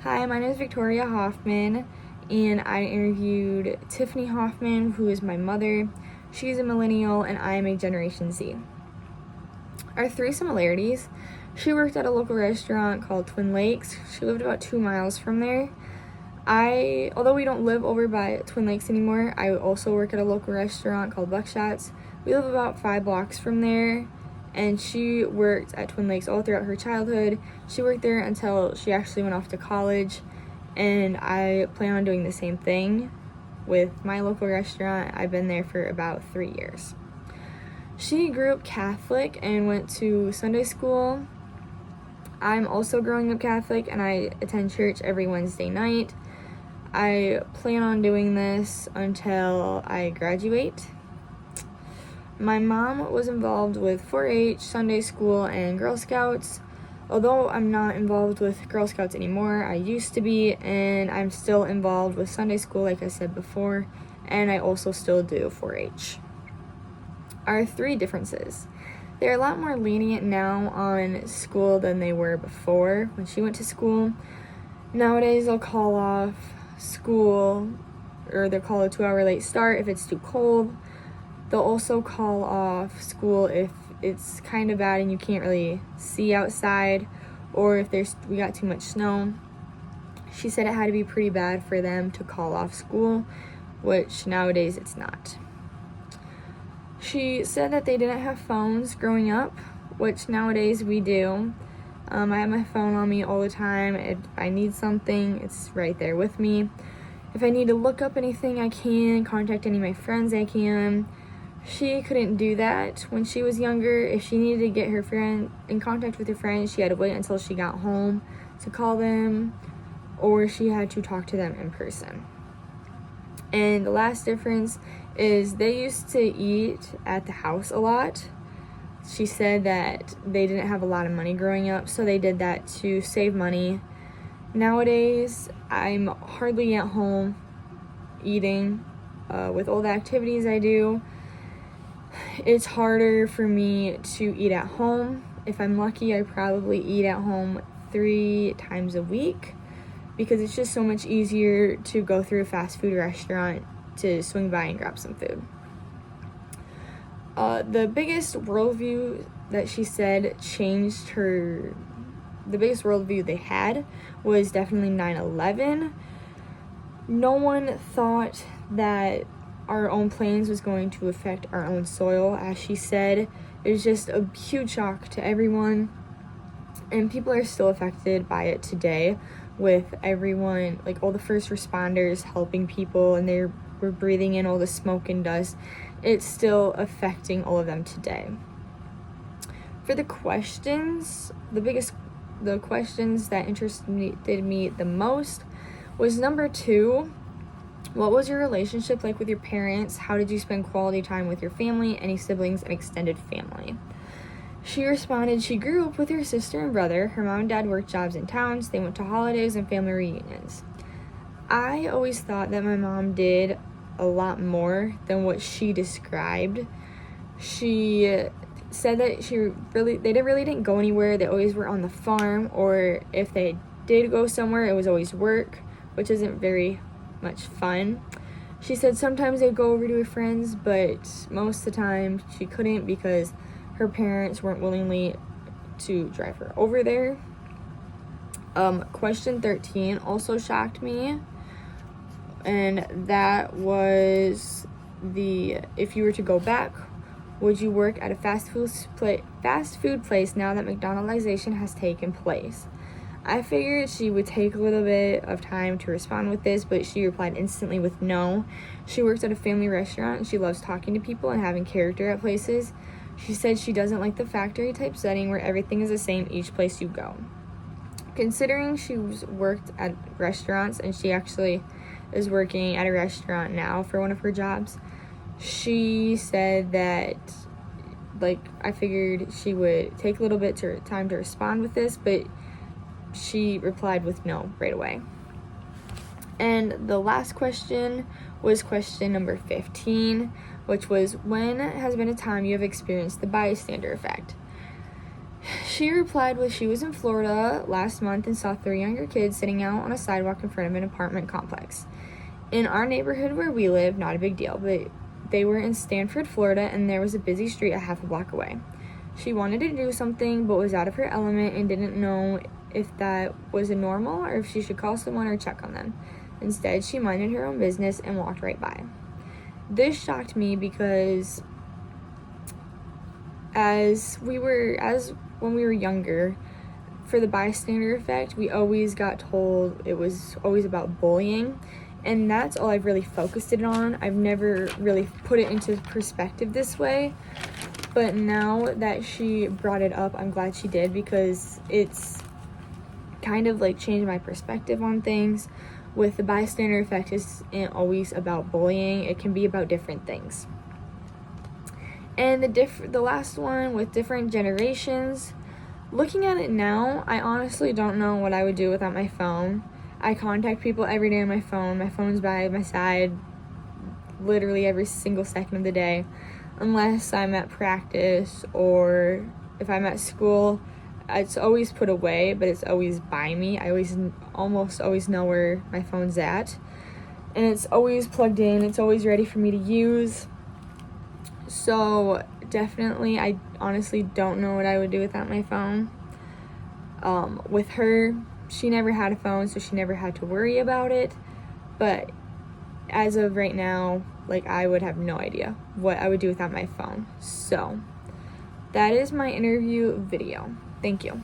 Hi, my name is Victoria Hoffman, and I interviewed Tiffany Hoffman, who is my mother. She's a millennial, and I am a Generation Z. Our three similarities: she worked at a local restaurant called Twin Lakes. She lived about 2 miles from there. Although we don't live over by Twin Lakes anymore, I also work at a local restaurant called Buckshot's. We live about 5 blocks from there, and she worked at Twin Lakes all throughout her childhood. She worked there until she actually went off to college, and I plan on doing the same thing with my local restaurant. I've been there for about 3 years. She grew up Catholic and went to Sunday school. I'm also growing up Catholic, and I attend church every Wednesday night. I plan on doing this until I graduate. My mom was involved with 4-H, Sunday school, and Girl Scouts. Although I'm not involved with Girl Scouts anymore, I used to be, and I'm still involved with Sunday school, like I said before, and I also still do 4-H. Our three differences: they're a lot more lenient now on school than they were before when she went to school. Nowadays, they'll call off school, or they'll call a 2-hour late start if it's too cold. They'll also call off school if it's kind of bad and you can't really see outside, or if we got too much snow. She said it had to be pretty bad for them to call off school, which nowadays it's not. She said that they didn't have phones growing up, which nowadays we do. I have my phone on me all the time. If I need something, it's right there with me. If I need to look up anything, I can. Contact any of my friends, I can. She couldn't do that when she was younger. If she needed to get her friend in contact with her friends, she had to wait until she got home to call them, or she had to talk to them in person. And the last difference is they used to eat at the house a lot. She said that they didn't have a lot of money growing up, so they did that to save money. Nowadays, I'm hardly at home eating. With all the activities I do, it's harder for me to eat at home. If I'm lucky, I probably eat at home 3 times a week, because it's just so much easier to go through a fast food restaurant to swing by and grab some food. The biggest worldview that she said changed her, the biggest worldview they had was definitely 9/11. No one thought that our own planes was going to affect our own soil, as she said. It was just a huge shock to everyone, and people are still affected by it today, with everyone, like all the first responders helping people, and they were breathing in all the smoke and dust. It's still affecting all of them today. For the questions, the questions that interested me the most was number 2. What was your relationship like with your parents? How did you spend quality time with your family, any siblings, and extended family? She responded, she grew up with her sister and brother. Her mom and dad worked jobs in towns. They went to holidays and family reunions. I always thought that my mom did a lot more than what she described. She said that they didn't go anywhere. They always were on the farm, or if they did go somewhere, it was always work, which isn't very much fun. She said sometimes they'd go over to her friends, but most of the time she couldn't because her parents weren't willing to drive her over there. Question 13 also shocked me, and that was if you were to go back, would you work at a fast food place now that McDonaldization has taken place? I figured she would take a little bit of time to respond with this, but she replied instantly with no. She works at a family restaurant, and she loves talking to people and having character at places. She said she doesn't like the factory type setting where everything is the same each place you go. Considering she's worked at restaurants, and she actually is working at a restaurant now for one of her jobs, she said that, I figured she would take a little bit of time to respond with this, but she replied with no right away. And the last question was question number 15, which was, when has been a time you have experienced the bystander effect? She replied with she was in Florida last month and saw 3 younger kids sitting out on a sidewalk in front of an apartment complex. In our neighborhood where we live, not a big deal, but they were in Stanford, Florida, and there was a busy street a half a block away. She wanted to do something but was out of her element and didn't know if that was a normal or if she should call someone or check on them. Instead, she minded her own business and walked right by. This shocked me because when we were younger, for the bystander effect, we always got told it was always about bullying, and that's all I've really focused it on. I've never really put it into perspective this way, but now that she brought it up, I'm glad she did, because it's kind of like changed my perspective on things. With the bystander effect, isn't always about bullying. It can be about different things. And the last one with different generations, looking at it now, I honestly don't know what I would do without my phone. I contact people every day on my phone. My phone's by my side literally every single second of the day, unless I'm at practice or if I'm at school. It's always put away, but it's always by me. I almost always know where my phone's at, and it's always plugged in. It's always ready for me to use. So definitely, I honestly don't know what I would do without my phone. With her, she never had a phone, so she never had to worry about it. But as of right now, like, I would have no idea what I would do without my phone. So that is my interview video. Thank you.